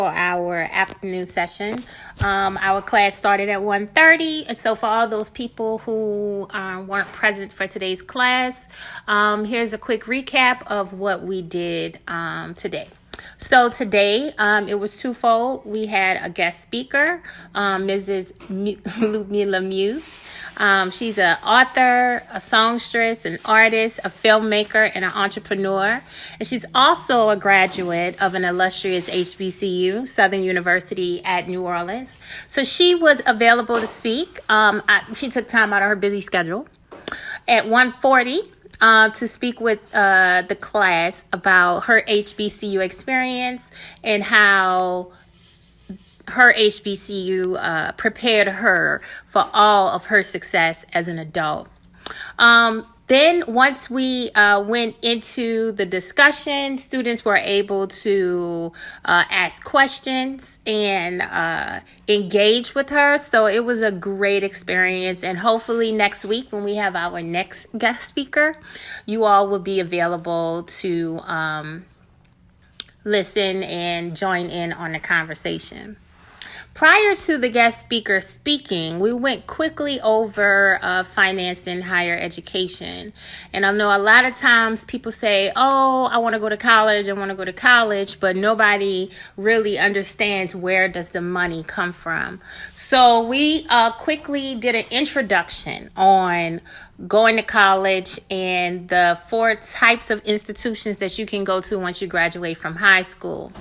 our afternoon session. Our class started at 1:30. And so for all those people who weren't present for today's class, here's a quick recap of what we did today. So today, it was twofold. We had a guest speaker, Mrs. Ludmila Muse. She's an author, a songstress, an artist, a filmmaker, and an entrepreneur. And she's also a graduate of an illustrious HBCU, Southern University at New Orleans. So she was available to speak. She took time out of her busy schedule at 1:40 to speak with the class about her HBCU experience and how her HBCU prepared her for all of her success as an adult. Then once we went into the discussion, students were able to ask questions and engage with her. So it was a great experience. And hopefully next week when we have our next guest speaker, you all will be available to listen and join in on the conversation. Prior to the guest speaker speaking, we went quickly over finance in higher education. And I know a lot of times people say, oh, I want to go to college, but nobody really understands where does the money come from. So we quickly did an introduction on going to college and the 4 types of institutions that you can go to once you graduate from high school.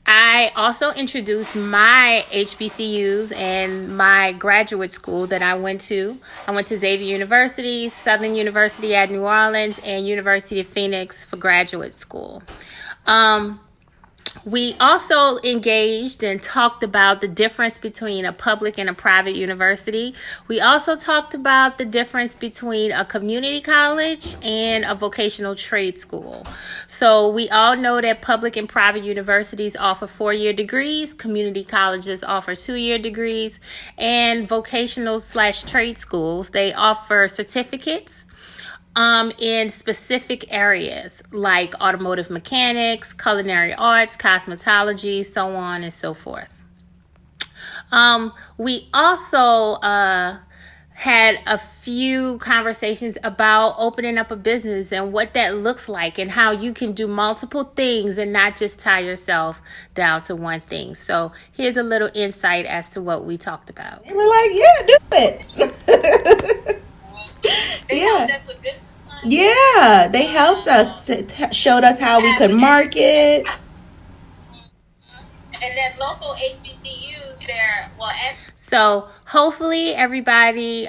I also introduced my HBCUs and my graduate school that I went to. I went to Xavier University, Southern University at New Orleans, and University of Phoenix for graduate school. We also engaged and talked about the difference between a public and a private university. We also talked about the difference between a community college and a vocational trade school. So we all know that public and private universities offer 4-year degrees, community colleges offer 2-year degrees, and vocational/trade schools, they offer certificates in specific areas like automotive mechanics, culinary arts, cosmetology, so on and so forth. We also had a few conversations about opening up a business and what that looks like and how you can do multiple things and not just tie yourself down to one thing. So here's a little insight as to what we talked about. And we're like, yeah, do it. Yeah. Yeah, they helped us, showed us how we could market. And then local HBCUs there, so hopefully everybody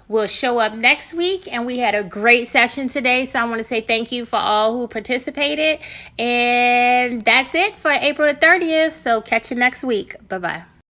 will show up next week. And we had a great session today. So I want to say thank you for all who participated. And that's it for April the 30th. So catch you next week. Bye-bye.